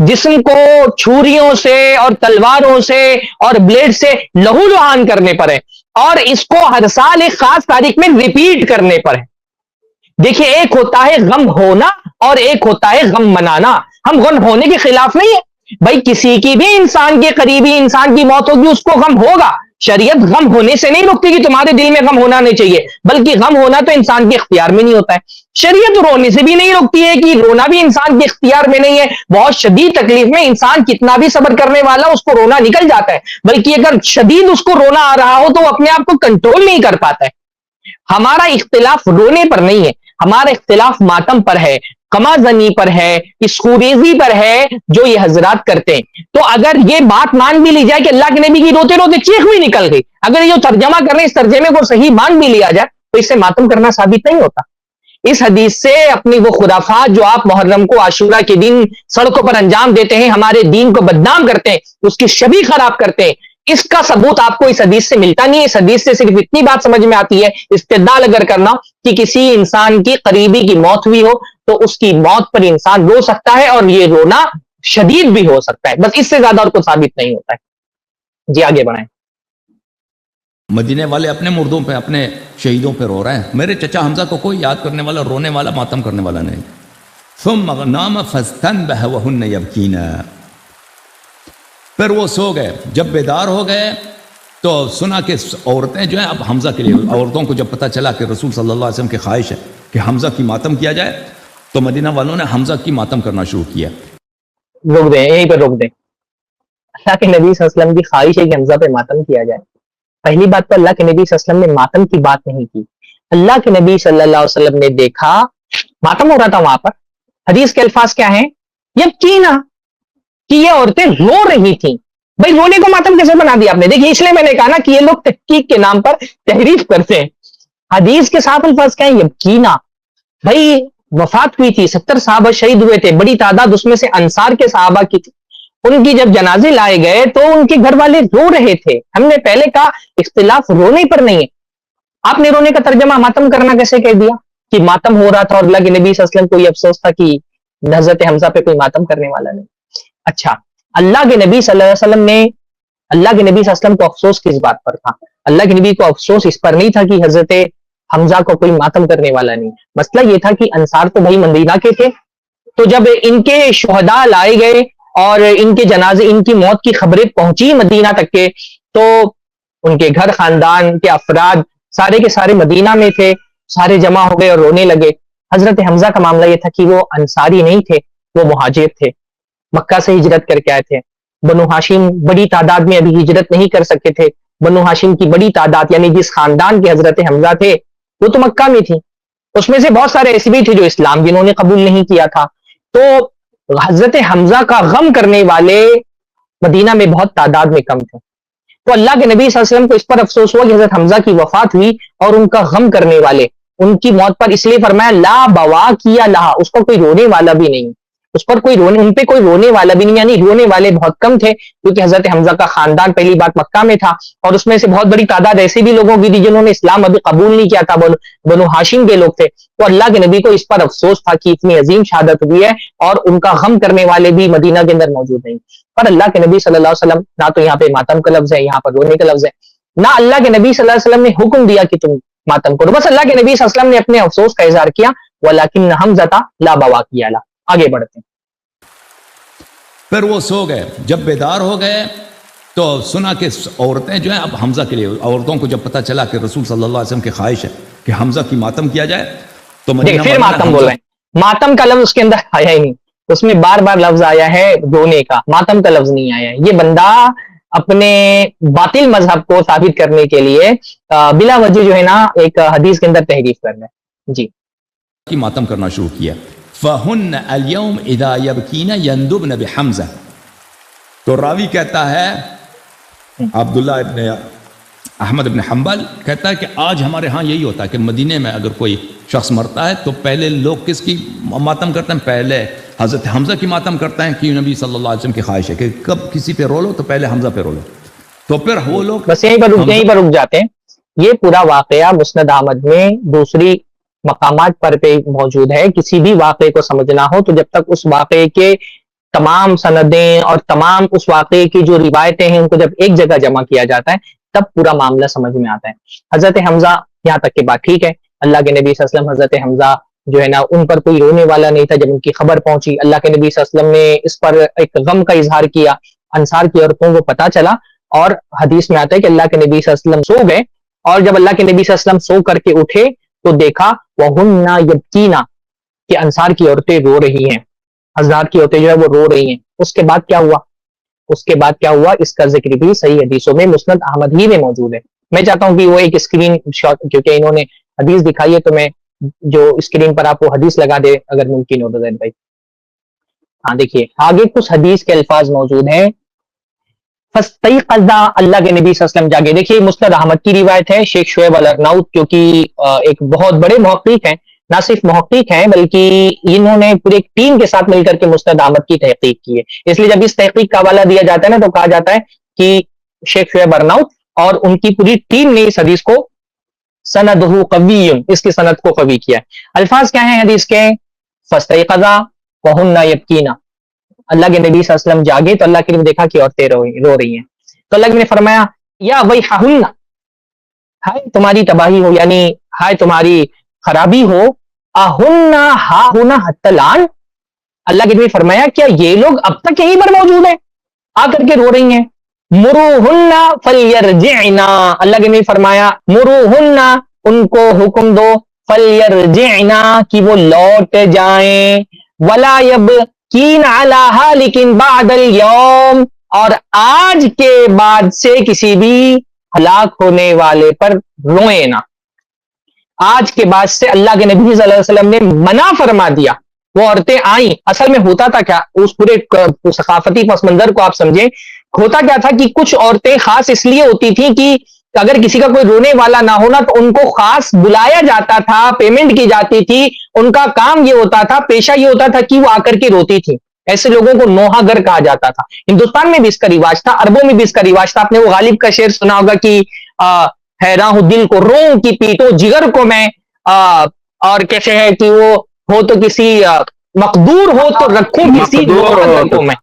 جسم کو چھریوں سے اور تلواروں سے اور بلیڈ سے لہو لہان کرنے پر ہے، اور اس کو ہر سال ایک خاص تاریخ میں ریپیٹ کرنے پر ہے. دیکھیے، ایک ہوتا ہے غم ہونا اور ایک ہوتا ہے غم منانا. ہم غم ہونے کے خلاف نہیں ہے بھائی، کسی کی بھی انسان کے قریبی انسان کی موت ہوگی اس کو غم ہوگا. شریعت غم ہونے سے نہیں روکتی کہ تمہارے دل میں غم ہونا نہیں چاہیے، بلکہ غم ہونا تو انسان کے اختیار میں نہیں ہوتا ہے. شریعت رونے سے بھی نہیں روکتی ہے کہ رونا بھی انسان کے اختیار میں نہیں ہے. بہت شدید تکلیف میں انسان کتنا بھی صبر کرنے والا اس کو رونا نکل جاتا ہے، بلکہ اگر شدید اس کو رونا آ رہا ہو تو وہ اپنے آپ کو کنٹرول نہیں کر پاتا ہے. ہمارا اختلاف رونے پر نہیں ہے، ہمارا اختلاف ماتم پر ہے، کما زنی پر ہے، اسکوریزی پر ہے جو یہ حضرات کرتے ہیں. تو اگر یہ بات مان بھی لی جائے کہ اللہ کے نبی کی روتے روتے چیخ بھی نکل گئی، اگر یہ ترجمہ کر رہے ہیں اس ترجمے کو صحیح مان بھی لیا جائے تو اس سے ماتم کرنا ثابت نہیں ہوتا. اس حدیث سے اپنی وہ خرافات جو آپ محرم کو عاشورہ کے دن سڑکوں پر انجام دیتے ہیں، ہمارے دین کو بدنام کرتے ہیں، اس کی شبیہ خراب کرتے ہیں، اس کا ثبوت آپ کو اس حدیث سے ملتا نہیں ہے. اس حدیث سے صرف اتنی بات سمجھ میں آتی ہے، استدلال اگر کرنا کہ کسی انسان کی قریبی کی موت ہوئی ہو تو اس کی موت پر انسان رو سکتا ہے، اور یہ رونا شدید بھی ہو سکتا ہے، بس اس سے زیادہ اور کو ثابت نہیں ہوتا ہے. جی آگے بڑھائیں. مدینے والے اپنے مردوں پہ، اپنے شہیدوں پہ رو رہے ہیں. میرے چچا حمزہ کو کوئی یاد کرنے والا، رونے والا، ماتم کرنے والا نہیں. ثم نام فاستنبه وهن يبكين، پھر وہ سو گئے. جب بیدار ہو گئے تو سنا کہ عورتیں جو ہیں، اب حمزہ کے لیے عورتوں کو جب پتہ چلا کہ رسول صلی اللہ علیہ وسلم کی خواہش ہے کہ حمزہ کی ماتم کیا جائے تو مدینہ والوں نے حمزہ کی ماتم کرنا شروع کیا. روک دیں، یہیں پہ روک دیں. اللہ کے نبی صلی اللہ علیہ وسلم کی خواہش ہے کہ حمزہ پہ ماتم کیا جائے. پہلی بات تو اللہ کے نبی صلی اللہ علیہ وسلم نے ماتم کی بات نہیں کی. اللہ کے نبی صلی اللہ علیہ وسلم نے دیکھا ماتم ہو رہا تھا وہاں پر. حدیث کے الفاظ کیا ہیں؟ یبکینا، کہ یہ عورتیں رو رہی تھیں. بھائی رونے کو ماتم کیسے بنا دیا آپ نے؟ دیکھیے، اس لیے میں نے کہا نا کہ یہ لوگ تحقیق کے نام پر تحریف کرتے ہیں. حدیث کے ساتھ الفاظ کیا ہیں؟ یبکینا. بھائی وفات ہوئی تھی، 70 صحابہ شہید ہوئے تھے، بڑی تعداد اس میں سے انصار کے صحابہ کی تھی. ان کی جب جنازے لائے گئے تو ان کے گھر والے رو رہے تھے. ہم نے پہلے کہا اختلاف رونے پر نہیں ہے. آپ نے رونے کا ترجمہ ماتم کرنا کیسے کہہ دیا کہ ماتم ہو رہا تھا اور اللہ کے نبی صلی اللہ علیہ وسلم کو یہ افسوس تھا کہ حضرت حمزہ پہ کوئی ماتم کرنے والا نہیں. اچھا، اللہ کے نبی صلی اللہ علیہ وسلم نے، اللہ کے نبی صلی اللہ علیہ وسلم کو افسوس کس بات پر تھا؟ اللہ کے نبی کو افسوس اس پر نہیں تھا کہ حضرت حمزہ کو کوئی ماتم کرنے والا نہیں. مسئلہ یہ تھا کہ انصار تو بھائی مدینہ کے تھے، تو جب ان کے شہداء لائے گئے اور ان کے جنازے، ان کی موت کی خبریں پہنچی مدینہ تک کے، تو ان کے گھر خاندان کے افراد سارے کے سارے مدینہ میں تھے، سارے جمع ہو گئے اور رونے لگے. حضرت حمزہ کا معاملہ یہ تھا کہ وہ انصاری نہیں تھے، وہ مہاجر تھے، مکہ سے ہجرت کر کے آئے تھے. بنو ہاشم بڑی تعداد میں ابھی ہجرت نہیں کر سکے تھے. بنو ہاشم کی بڑی تعداد، یعنی جس خاندان کے حضرت حمزہ تھے وہ تو مکہ میں تھی. اس میں سے بہت سارے ایسے بھی تھے جو اسلام جنہوں نے قبول نہیں کیا تھا. تو حضرت حمزہ کا غم کرنے والے مدینہ میں بہت تعداد میں کم تھے. تو اللہ کے نبی صلی اللہ علیہ وسلم کو اس پر افسوس ہوا کہ حضرت حمزہ کی وفات ہوئی اور ان کا غم کرنے والے، ان کی موت پر اس لیے فرمایا لا بوا کیا لہا، اس کو کوئی رونے والا بھی نہیں. اس پر کوئی رونے، ان پہ کوئی رونے والا بھی نہیں، یعنی رونے والے بہت کم تھے، کیونکہ حضرت حمزہ کا خاندان پہلی بات مکہ میں تھا، اور اس میں سے بہت بڑی تعداد ایسے بھی لوگوں کی تھی جنہوں نے اسلام ابھی قبول نہیں کیا تھا، بنو ہاشم کے لوگ تھے. تو اللہ کے نبی کو اس پر افسوس تھا کہ اتنی عظیم شہادت ہوئی ہے اور ان کا غم کرنے والے بھی مدینہ کے اندر موجود نہیں. پر اللہ کے نبی صلی اللہ علیہ وسلم، نہ تو یہاں پہ ماتم کا لفظ ہے، یہاں پر رونے کا لفظ ہے، نہ اللہ کے نبی صلی اللہ علیہ وسلم نے حکم دیا کہ تم ماتم کرو، بس اللہ کے نبی صلی اللہ علیہ وسلم نے اپنے افسوس کا اظہار کیا. وَلَكِنَّ حَمْزَةَ لَا بَوَاكِيَ لَهُ. آگے بڑھتے ہیں. پھر وہ سو گئے. جب بیدار ہو گئے تو سنا کہ عورتیں جو ہیں اب حمزہ کے لیے، عورتوں کو جب پتہ چلا کہ رسول صلی اللہ علیہ وسلم کی خواہش ہے کہ حمزہ کی ماتم کیا جائے تو مدینہ پھر ماتم بول رہے ہیں. ماتم کا لفظ اس کے اندر آیا ہی نہیں، اس میں بار بار لفظ آیا ہے رونے کا، ماتم کا لفظ نہیں آیا ہے. یہ بندہ اپنے باطل مذہب کو ثابت کرنے کے لیے بلا وجہ جو ہے نا ایک حدیث کے اندر تحریف کر رہا ہے. جی کی ماتم کرنا شروع کیا. فَهُنَّ الْيَوْمِ إِذَا يَبْكِينَ يَنْدُبْنَ بِحَمْزَةٍ. تو راوی کہتا ہے عبداللہ ابن احمد ابن حنبل کہتا ہے کہ آج ہمارے ہاں یہی ہوتا ہے کہ مدینے میں اگر کوئی شخص مرتا ہے تو پہلے لوگ کس کی ماتم کرتے ہیں؟ پہلے حضرت حمزہ کی ماتم کرتے ہیں، کہ نبی صلی اللہ علیہ وسلم کی خواہش ہے کہ کب کسی پہ رو لو تو پہلے حمزہ پہ رو لو. تو پھر وہ لوگ بس یہیں پر رک جاتے ہیں. یہ پورا واقعہ مسند احمد میں دوسری مقامات پر پہ موجود ہے. کسی بھی واقعے کو سمجھنا ہو تو جب تک اس واقعے کے تمام سندیں اور تمام اس واقعے کی جو روایتیں ہیں ان کو جب ایک جگہ جمع کیا جاتا ہے تب پورا معاملہ سمجھ میں آتا ہے. حضرت حمزہ یہاں تک کی بات ٹھیک ہے، اللہ کے نبی صلی اللہ علیہ وسلم حضرت حمزہ جو ہے نا ان پر کوئی رونے والا نہیں تھا. جب ان کی خبر پہنچی اللہ کے نبی صلی اللہ علیہ وسلم نے اس پر ایک غم کا اظہار کیا، انصار کی عورتوں کو پتہ چلا، اور حدیث میں آتا ہے کہ اللہ کے نبی صلی اللہ علیہ وسلم سو گئے، اور جب اللہ کے نبی صلی اللہ علیہ وسلم سو کر کے اٹھے تو دیکھا وَهُنَّ يَبْكِينَ کہ انصار کی عورتیں رو رہی ہیں، حضرات کی عورتیں جو ہے وہ رو رہی ہیں. اس کے بعد کیا ہوا؟ اس کے بعد کیا ہوا اس کا ذکر بھی صحیح حدیثوں میں مسند احمد ہی میں موجود ہے. میں چاہتا ہوں کہ وہ ایک اسکرین شاٹ، کیونکہ انہوں نے حدیث دکھائی ہے تو میں جو اسکرین پر آپ کو حدیث لگا دے اگر ممکن ہو تو زید بھائی. ہاں دیکھیے آگے کچھ حدیث کے الفاظ موجود ہیں. فَاسْتَيْقَظَ اللہ کے نبی صلی اللہ علیہ وسلم جاگے. دیکھیے مسند احمد کی روایت ہے. شیخ شعیب الارناؤط کیونکہ ایک بہت بڑے محقق ہیں، نہ صرف محقق ہیں بلکہ انہوں نے پورے ایک ٹیم کے ساتھ مل کر کے مسند احمد کی تحقیق کی ہے. اس لیے جب اس تحقیق کا حوالہ دیا جاتا ہے نا تو کہا جاتا ہے کہ شیخ شعیب الارناؤط اور ان کی پوری ٹیم نے اس حدیث کو سندہ قوی، اس کی سند کو قوی کیا ہے. الفاظ کیا ہیں حدیث کے؟ فَاسْتَيْقَظَ وَهُنَّ يَبْكِينَ. اللہ کے نبی صلی اللہ علیہ وسلم جاگے تو اللہ کے نبی دیکھا کہ عورتیں رو رہی ہیں. تو اللہ نے فرمایا یا ویحہن، ہائے تمہاری تباہی ہو، یعنی ہائے تمہاری خرابی ہو. اہن ہا ہونا حتلان، اللہ کے نبی فرمایا کیا یہ لوگ اب تک یہیں پر موجود ہیں، آ کر کے رو رہی ہیں. مروہن فلیرجعن، اللہ کے نبی فرمایا مروہن ان کو حکم دو، فلیرجعن کہ وہ لوٹ جائیں، ولا یبکین علیہا لیکن بعد اليوم، اور آج کے بعد سے کسی بھی ہلاک ہونے والے پر روئے نہ. آج کے بعد سے اللہ کے نبی صلی اللہ علیہ وسلم نے منع فرما دیا. وہ عورتیں آئیں، اصل میں ہوتا تھا کیا، اس پورے ثقافتی پس منظر کو آپ سمجھیں، ہوتا کیا تھا کہ کچھ عورتیں خاص اس لیے ہوتی تھیں کہ اگر کسی کا کوئی رونے والا نہ ہونا تو ان کو خاص بلایا جاتا تھا، پیمنٹ کی جاتی تھی، ان کا کام یہ ہوتا تھا، پیشہ یہ ہوتا تھا کہ وہ آ کر کے روتی تھی. ایسے لوگوں کو نوحہ گر کہا جاتا تھا. ہندوستان میں بھی اس کا رواج تھا، عربوں میں بھی اس کا رواج تھا. آپ نے وہ غالب کا شعر سنا ہوگا کہ حیراں ہوں دل کو روں کی پیٹو جگر کو میں، اور کیسے ہے کہ وہ ہو تو کسی مقدور ہو تو رکھوں کسی نوحہ گر کو میں،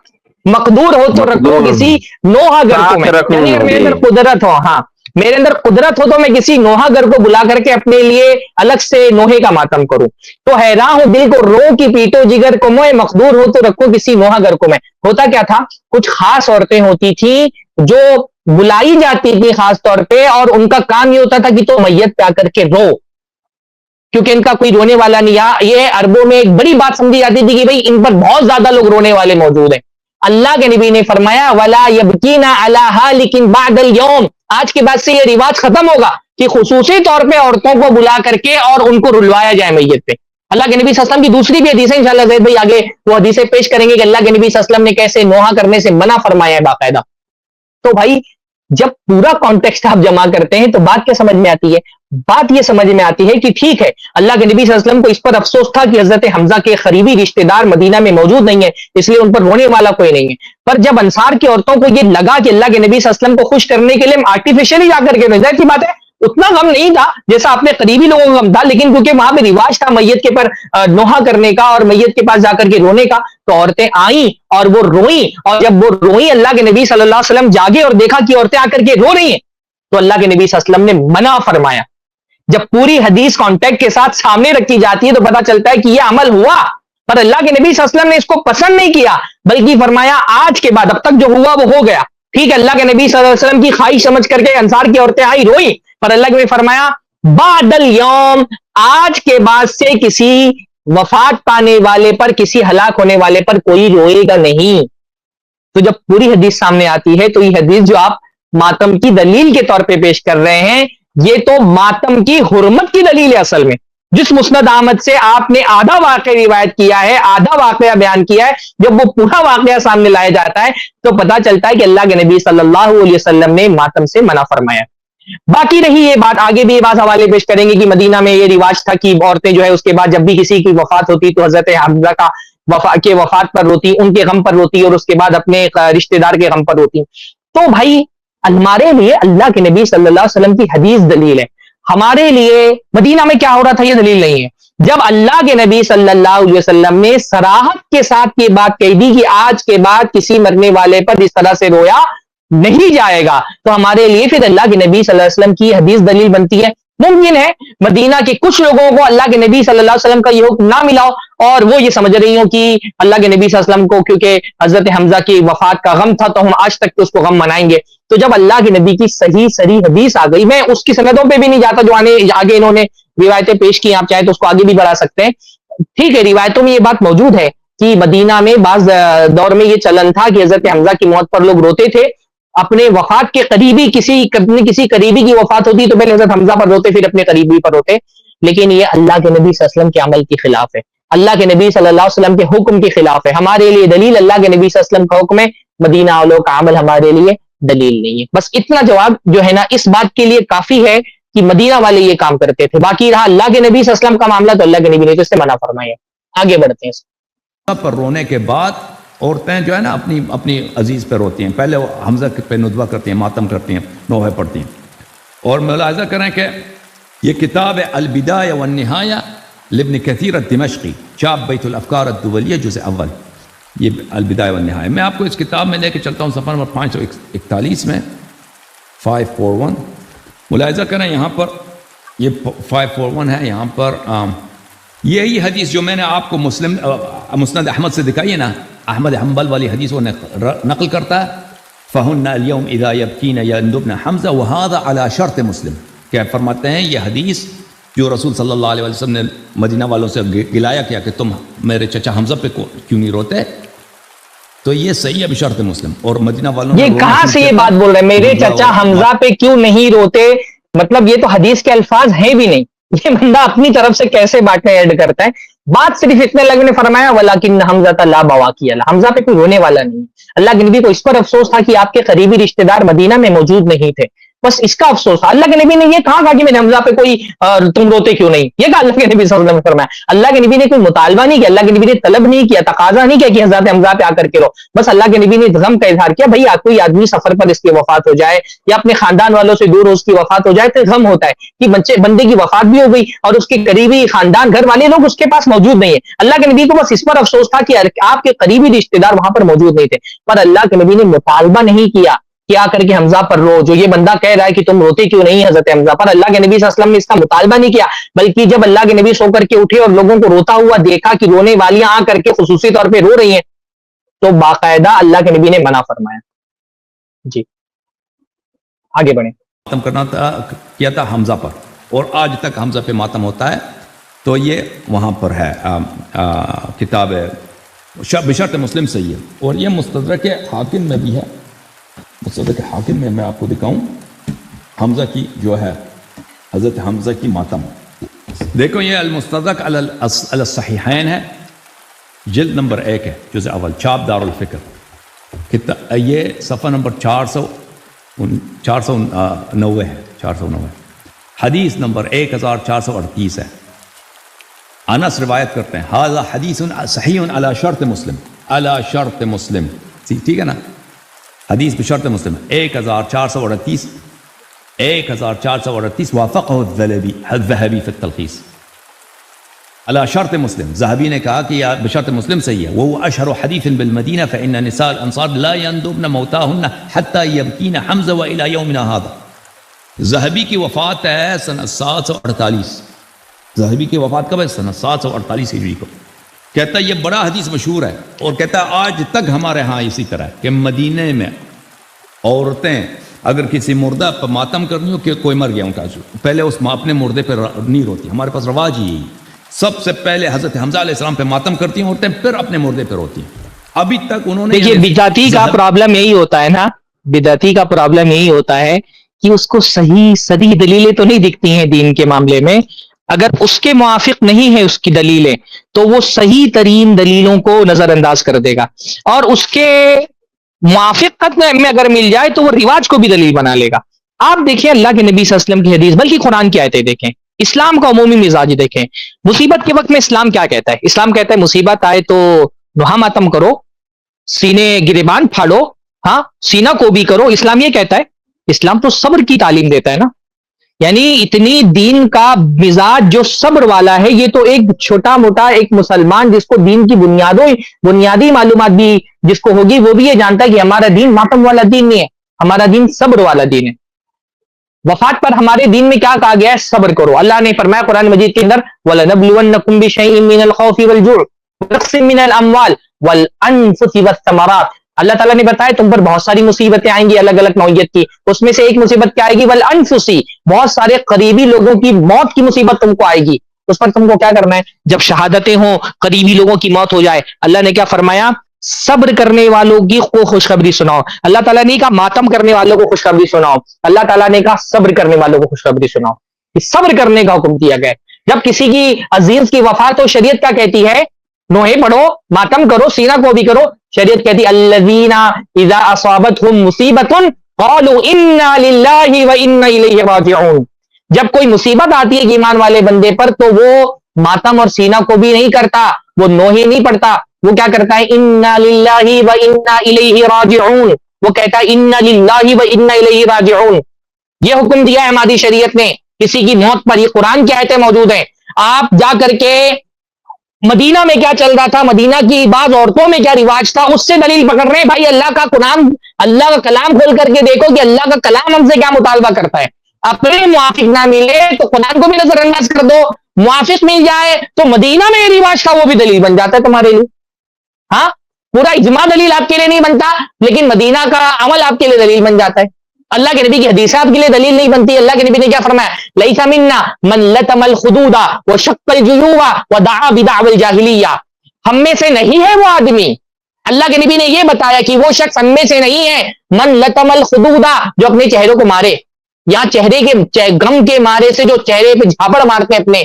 مقدور ہو تو رکھوں کسی نوحہ گر کو میں، یعنی میرے اندر قدرت ہو، ہاں میرے اندر قدرت ہو تو میں کسی نوحہ گر کو بلا کر کے اپنے لیے الگ سے نوحے کا ماتم کروں. تو حیراں ہوں دل کو رو کی پیٹو جگر کو میں، مقدور ہو تو رکھو کسی نوحہ گر کو میں. ہوتا کیا تھا، کچھ خاص عورتیں ہوتی تھیں جو بلائی جاتی تھی خاص طور پہ، اور ان کا کام یہ ہوتا تھا کہ تو میت پہ آ کر کے رو، کیونکہ ان کا کوئی رونے والا نہیں. یہ عربوں میں ایک بڑی بات سمجھی جاتی تھی کہ بھئی ان پر بہت زیادہ لوگ رونے والے موجود ہیں. اللہ کے نبی نے فرمایا ولا یبکین علیہا لیکن بعد اليوم، آج کے بعد سے یہ رواج ختم ہوگا کہ خصوصی طور پہ عورتوں کو بلا کر کے اور ان کو رلوایا جائے میت پہ. اللہ کے نبی صلی اللہ علیہ وسلم کی دوسری بھی حدیثیں انشاءاللہ زید بھائی آگے وہ حدیثیں پیش کریں گے کہ اللہ کے نبی صلی اللہ علیہ وسلم نے کیسے نوحہ کرنے سے منع فرمایا ہے باقاعدہ. تو بھائی جب پورا کانٹیکسٹ آپ جمع کرتے ہیں تو بات کیا سمجھ میں آتی ہے، بات یہ سمجھ میں آتی ہے کہ ٹھیک ہے اللہ کے نبی صلی اللہ علیہ وسلم کو اس پر افسوس تھا کہ حضرت حمزہ کے قریبی رشتہ دار مدینہ میں موجود نہیں ہے، اس لیے ان پر رونے والا کوئی نہیں ہے. پر جب انصار کی عورتوں کو یہ لگا کہ اللہ کے نبی صلی اللہ علیہ وسلم کو خوش کرنے کے لیے ہم آرٹیفیشلی جا کر کے، ظاہر سی بات ہے اتنا غم نہیں تھا جیسا اپنے قریبی لوگوں کا غم تھا، لیکن کیونکہ وہاں پہ رواج تھا میت کے پر نوحہ کرنے کا اور میت کے پاس جا کر کے رونے کا، تو عورتیں آئیں اور وہ روئیں، اور جب وہ روئیں اللہ کے نبی صلی اللہ علیہ وسلم جاگے اور دیکھا کہ عورتیں آ کر کے رو رہی ہیں تو اللہ کے نبی صلی اللہ علیہ وسلم نے منع فرمایا. جب پوری حدیث کانٹیکٹ کے ساتھ سامنے رکھی جاتی ہے تو پتا چلتا ہے کہ یہ عمل ہوا، پر اللہ کے نبی صلی اللہ علیہ وسلم نے اس کو پسند نہیں کیا، بلکہ فرمایا آج کے بعد اب تک جو ہوا وہ ہو گیا. ٹھیک ہے اللہ کے نبی صلی اللہ علیہ وسلم کی خواہش سمجھ کر کے انصار کی عورتیں آئی روئی، پر اللہ نے فرمایا بعد الیوم، آج کے بعد سے کسی وفات پانے والے پر، کسی ہلاک ہونے والے پر کوئی روئے گا نہیں. تو جب پوری حدیث سامنے آتی ہے تو یہ حدیث جو آپ ماتم کی دلیل کے طور پہ پیش کر رہے ہیں، یہ تو ماتم کی حرمت کی دلیل ہے. اصل میں جس مسند احمد سے آپ نے آدھا واقعہ روایت کیا ہے، آدھا واقعہ بیان کیا ہے، جب وہ پورا واقعہ سامنے لایا جاتا ہے تو پتا چلتا ہے کہ اللہ کے نبی صلی اللہ علیہ وسلم نے ماتم سے منع فرمایا. باقی رہی یہ بات، آگے بھی یہ بات حوالے پیش کریں گے کہ مدینہ میں یہ رواج تھا کہ عورتیں جو ہے اس کے بعد جب بھی کسی کی وفات ہوتی تو حضرت حمزہ کا وفات پر روتی، ان کے غم پر روتی، اور اس کے بعد اپنے رشتہ دار کے غم پر روتی. تو بھائی ہمارے لیے اللہ کے نبی صلی اللہ علیہ وسلم کی حدیث دلیل ہے، ہمارے لیے مدینہ میں کیا ہو رہا تھا یہ دلیل نہیں ہے. جب اللہ کے نبی صلی اللہ علیہ وسلم نے صراحت کے ساتھ یہ بات کہہ دی کہ آج کے بعد کسی مرنے والے پر اس طرح سے رویا نہیں جائے گا، تو ہمارے لیے پھر اللہ کے نبی صلی اللہ علیہ وسلم کی حدیث دلیل بنتی ہے. ممکن ہے مدینہ کے کچھ لوگوں کو اللہ کے نبی صلی اللہ علیہ وسلم کا یہ حکم نہ ملا ہو اور وہ یہ سمجھ رہی ہوں کہ اللہ کے نبی صلی اللہ علیہ وسلم کو کیونکہ حضرت حمزہ کی وفات کا غم تھا تو ہم آج تک اس کو غم منائیں گے. تو جب اللہ کے نبی کی صحیح صریح حدیث آ گئی، میں اس کی سندوں پہ بھی نہیں جاتا جو آگے انہوں نے روایتیں پیش کی، آپ چاہیں تو اس کو آگے بھی بڑھا سکتے ہیں. ٹھیک ہے روایتوں میں یہ بات موجود ہے کہ مدینہ میں بعض دور میں یہ چلن تھا کہ حضرت حمزہ کی موت پر لوگ روتے تھے، اپنے وفات کے قریبی کسی قریبی کی وفات ہوتی تو پہلے حضرت حمزہ پر روتے پھر اپنے قریبی پر روتے. لیکن یہ اللہ کے نبی صلی اللہ علیہ وسلم کے عمل کے خلاف ہے، اللہ کے نبی صلی اللہ علیہ وسلم کے حکم کے خلاف ہے. ہمارے لیے دلیل اللہ کے نبی صلی اللہ علیہ وسلم کا حکم ہے، مدینہ والوں کا عمل ہمارے لیے دلیل نہیں ہے. بس اتنا جواب جو ہے نا اس بات کے لیے کافی ہے کہ مدینہ والے یہ کام کرتے تھے. باقی رہا اللہ کے نبی صلی اللہ علیہ وسلم کا معاملہ تو اللہ کے نبی نے تو اس سے منع فرمایا. آگے بڑھتے ہیں. پر رونے کے بعد عورتیں جو ہے نا اپنی عزیز پہ روتی ہیں، پہلے وہ حمزہ پہ ندوہ کرتی ہیں، ماتم کرتی ہیں، نوحے پڑھتی ہیں. اور ملاحظہ کریں کہ یہ کتاب البدایہ والنہایہ لابن کثیر الدمشقی، چاپ بیت الافکار الدولیہ جزء اول، یہ البدایہ والنہایہ. میں آپ کو اس کتاب میں لے کے چلتا ہوں صفحہ نمبر 541 میں 541. ملاحظہ کریں یہاں پر یہ 541 ہے، یہاں پر یہی حدیث جو میں نے آپ کو مسند احمد سے دکھائی ہے نا، احمد حنبل والی حدیث وہ نقل کرتا ہے. فَهُنَّ الْيَوْمِ إِذَا يَبْكِينَ يَنْدُبْنَ حَمْزَةَ وَهَذَا عَلَى شَرْطِ مسلم. کیا فرماتے ہیں یہ حدیث جو رسول صلی اللہ علیہ وسلم نے مدینہ والوں سے گلایا کیا کہ تم میرے چچا حمزہ پہ کیوں نہیں روتے، تو یہ صحیح ہے بشرط مسلم. اور مدینہ والوں یہ کہاں سے یہ بات بول رہے ہیں میرے چچا حمزہ پہ کیوں نہیں روتے؟ مطلب یہ تو حدیث کے الفاظ ہیں بھی نہیں، یہ بندہ اپنی طرف سے کیسے باتیں ایڈ کرتا ہے. بات صرف اتنے لوگوں نے فرمایا وَلَكِنَّ حَمْزَةَ لَا بَوَاكِيَ لَهُ، حمزہ پہ کوئی رونے والا نہیں. اللہ کے نبی کو اس پر افسوس تھا کہ آپ کے قریبی رشتہ دار مدینہ میں موجود نہیں تھے، بس اس کا افسوس تھا. اللہ کے نبی نے یہ کہا کہ میں نے حمزہ پہ کوئی تم روتے کیوں نہیں، یہ کہا اللہ کے نبی صلی اللہ علیہ وسلم نے فرمایا. اللہ کے نبی نے کوئی مطالبہ نہیں کیا، اللہ کے نبی نے طلب نہیں کیا، تقاضا نہیں کیا کہ حضرت حمزہ پہ آ کر کے رو. بس اللہ کے نبی نے غم کا اظہار کیا، بھائی کوئی آدمی سفر پر اس کی وفات ہو جائے یا اپنے خاندان والوں سے دور اس کی وفات ہو جائے تو غم ہوتا ہے کہ بندے کی وفات بھی ہو گئی اور اس کے قریبی خاندان گھر والے لوگ اس کے پاس موجود نہیں ہے. اللہ کے نبی کو بس اس پر افسوس تھا کہ آپ کے قریبی رشتہ دار وہاں پر موجود نہیں تھے، پر اللہ کے نبی نے مطالبہ نہیں کیا کہ آ کر کے حمزہ پر رو. جو یہ بندہ کہہ رہا ہے کہ تم روتے کیوں نہیں حضرت حمزہ پر، اللہ کے نبی صلی اللہ علیہ وسلم نے اس کا مطالبہ نہیں کیا، بلکہ جب اللہ کے نبی سو کر کے اٹھے اور لوگوں کو روتا ہوا دیکھا کہ رونے والیاں آ کر کے خصوصی طور پہ رو رہی ہیں تو باقاعدہ اللہ کے نبی نے منع فرمایا. جی آگے بڑھیں. ماتم کرنا کیا تھا حمزہ پر، اور آج تک حمزہ پہ ماتم ہوتا ہے. تو یہ وہاں پر ہے کتاب بشرط مسلم سے یہ، اور یہ مستدرک حاکم میں بھی ہے. مستدرک حاکم میں آپ کو دکھاؤں حمزہ کی جو ہے حضرت حمزہ کی ماتم. دیکھو یہ المستدرک علی الصحیحین ہے، جلد نمبر 1 ہے، جزء اول، چاپ دار الفکر. یہ صفحہ نمبر 490 ہے، 490. حدیث نمبر 1438 ہے. انس روایت کرتے ہیں ھذا حدیث صحیح علی شرط مسلم، علی شرط مسلم، ٹھیک ہے نا، حدیث پہ شرط مسلم. 1438 وافقہ الذہبی فی التلخیص علی شرط مسلم. ذہبی نے کہا کہ یہ بشرط مسلم صحیح ہے. وہ اشہر حدیث بالمدینہ فإن نساء الانصار لا يندبن موتاهن حتى يبكين حمزہ والى یومنا هذا. ذہبی کی وفات ہے سن 748. ذہبی کی وفات کب ہے؟ سن 748 ہجری کو. کہتا ہے یہ بڑا حدیث مشہور ہے، اور کہتا ہے آج تک ہمارے ہاں اسی طرح ہے کہ مدینے میں عورتیں اگر کسی مردہ پر ماتم کرنی ہو کہ کوئی مر گیا ان کا، پہلے اس اپنے مردے پہ نہیں روتی. ہمارے پاس رواج ہی یہی، سب سے پہلے حضرت حمزہ علیہ السلام پہ ماتم کرتی ہیں عورتیں، پھر اپنے مردے پہ روتی ہیں. ابھی تک انہوں نے دیکھیے بدعتی کا پرابلم یہی ہوتا ہے نا، بدعتی کا پرابلم یہی ہوتا ہے کہ اس کو صحیح صحیح دلیلیں تو نہیں دکھتی ہیں دین کے معاملے میں. اگر اس کے موافق نہیں ہے اس کی دلیلیں تو وہ صحیح ترین دلیلوں کو نظر انداز کر دے گا، اور اس کے موافقت میں اگر مل جائے تو وہ رواج کو بھی دلیل بنا لے گا. آپ دیکھیں اللہ کے نبی صلی اللہ علیہ وسلم کی حدیث، بلکہ قرآن کی آیتیں دیکھیں، اسلام کا عمومی مزاج دیکھیں. مصیبت کے وقت میں اسلام کیا کہتا ہے؟ اسلام کہتا ہے مصیبت آئے تو نوحہ ماتم کرو، سینے گریبان پھاڑو، ہاں سینہ کو بھی کرو. اسلام یہ کہتا ہے. اسلام تو صبر کی تعلیم دیتا ہے نا، یعنی اتنی دین کا مزاج جو صبر والا ہے. یہ تو ایک چھوٹا موٹا ایک مسلمان جس کو دین کی بنیادی معلومات بھی جس کو ہوگی، وہ بھی یہ جانتا ہے کہ ہمارا دین ماتم والا دین نہیں ہے، ہمارا دین صبر والا دین ہے. وفات پر ہمارے دین میں کیا کہا گیا ہے؟ صبر کرو. اللہ نے فرمایا قرآن مجید کے اندر وَلَنَبْلُوَنَّكُمْ بِشَيْءٍ مِّنَ الْخَوْفِ وَالْجُوعِ وَنَقْصٍ مِّنَ الْأَمْوَالِ وَالْأَنفُسِ وَالثَّمَرَاتِ. اللہ تعالیٰ نے بتایا تم پر بہت ساری مصیبتیں آئیں گی الگ الگ نوعیت کی. اس میں سے ایک مصیبت کیا آئے گی؟ وَالْأَنفُسِ، بہت سارے قریبی لوگوں کی موت کی مصیبت تم کو آئے گی. اس پر تم کو کیا کرنا ہے؟ جب شہادتیں ہوں، قریبی لوگوں کی موت ہو جائے، اللہ نے کیا فرمایا؟ صبر کرنے والوں کی خوشخبری سناؤ. اللہ تعالیٰ نے کہا ماتم کرنے والوں کو خوشخبری سناؤ، اللہ تعالیٰ نے کہا صبر کرنے والوں کو خوشخبری سناؤ. صبر کرنے کا حکم دیا گیا. جب کسی کی عزیز کی وفات ہو، شریعت کیا کہتی ہے؟ نوحے پڑھو، ماتم کرو، سینہ کو بھی کرو. شریعت کہتی الذین اذا اصابتهم مصیبت قالوا انا للہ وانا الیہ راجعون. جب کوئی مصیبت آتی ہے ایمان والے بندے پر تو وہ ماتم اور سینہ کو بھی نہیں کرتا، وہ نوحے نہیں پڑھتا، وہ کیا کرتا ہے؟ انا للہ وانا الیہ راجعون. وہ کہتا ہے انا للہ وانا الیہ راجعون. یہ حکم دیا ہے ہماری شریعت نے کسی کی موت پر. یہ قرآن کی آیتیں موجود ہیں. آپ جا کر کے مدینہ میں کیا چل رہا تھا، مدینہ کی بعض عورتوں میں کیا رواج تھا، اس سے دلیل پکڑ رہے ہیں. بھائی اللہ کا قرآن، اللہ کا کلام کھول کر کے دیکھو کہ اللہ کا کلام ہم سے کیا مطالبہ کرتا ہے. اپنے موافق نہ ملے تو قرآن کو بھی نظر انداز کر دو، موافق مل جائے تو مدینہ میں یہ رواج تھا وہ بھی دلیل بن جاتا ہے تمہارے لیے. ہاں پورا اجماع دلیل آپ کے لیے نہیں بنتا، لیکن مدینہ کا عمل آپ کے لیے دلیل بن جاتا ہے. اللہ کے نبی کی حدیث آپ کے لیے دلیل نہیں بنتی. اللہ کے نبی نے کیا فرمایا؟ لیس منا من لطم الخدود وشق الجیوب ودعا بدعوى الجاہلیہ. ہم میں سے نہیں ہے وہ آدمی. اللہ کے نبی نے یہ بتایا کہ وہ شخص ہم میں سے نہیں ہے. من لطم الخدود، جو اپنے چہروں کو مارے، یا چہرے کے غم کے مارے سے جو چہرے پہ جھاپڑ مارتے ہیں، اپنے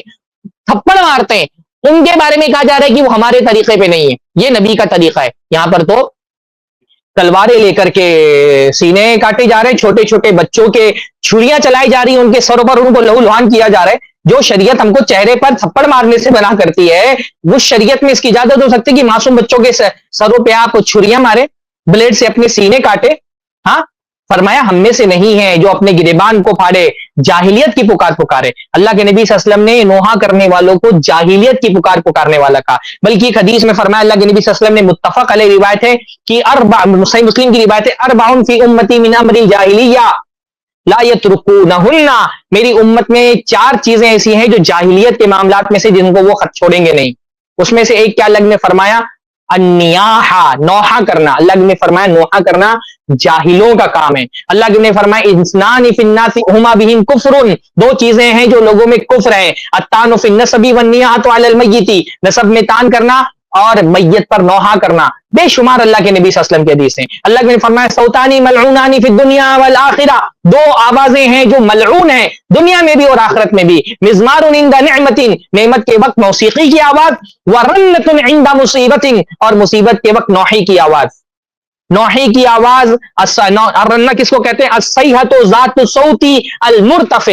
تھپڑ مارتے ہیں، ان کے بارے میں کہا جا رہا ہے کہ وہ ہمارے طریقے پہ نہیں ہے. یہ نبی کا طریقہ ہے. یہاں پر تو تلواریں لے کر کے سینے کاٹے جا رہے ہیں، چھوٹے چھوٹے بچوں کے چھریاں چلائی جا رہی ہیں، ان کے سروں پر ان کو لہو لہان کیا جا رہا ہے. جو شریعت ہم کو چہرے پر تھپڑ مارنے سے منع کرتی ہے، وہ شریعت میں اس کی اجازت ہو سکتی ہے کہ معصوم بچوں کے سروں پہ آپ چھریاں مارے، بلیڈ سے اپنے سینے کاٹے؟ ہاں فرمایا ہم میں سے نہیں ہے جو اپنے گریبان کو پھاڑے، جاہلیت کی پکار پکارے. اللہ کے نبی صلی اللہ علیہ وسلم نے نوحہ کرنے والوں کو جاہلیت کی پکار پکارنے والا کہا. بلکہ ایک حدیث میں فرمایا، اللہ کے نبی صلی اللہ علیہ وسلم نے، متفق علیہ روایت ہے کہ صحیح مسلم کی روایت ہے، اربعٌ فی امتی من امر الجاہلیہ لا یترکونہن. میری امت میں 4 چیزیں ایسی ہیں جو جاہلیت کے معاملات میں سے جن کو وہ خط چھوڑیں گے نہیں. اس میں سے ایک کیا اللہ نے فرمایا؟ النیاحہ، نوحہ کرنا. اللہ نے فرمایا نوحہ کرنا جاہلوں کا کام ہے. اللہ نے فرمایا انسان فی الناس ہما بہم کفر. 2 چیزیں ہیں جو لوگوں میں کفر ہیں، الطعن فی النسب والنیاحۃ علی المیت، نسب میں طعن کرنا اور میت پر نوحہ کرنا. بے شمار اللہ کے نبی صلی اللہ علیہ وسلم کی حدیث ہیں. اللہ نے فرمایا صوتانی ملعونان فی الدنیا والآخرہ. 2 آوازیں ہیں جو ملعون ہیں دنیا میں بھی اور آخرت میں بھی. مزمار عند نعمت، نعمت کے وقت موسیقی کی آواز، ورنۃ عند مصیبت، اور مصیبت کے وقت نوحی کی آواز. نوحی کی آواز، الرنہ کس کو کہتے ہیں؟ الصیحۃ ذات صوتی المرتفع.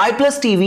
iPlus TV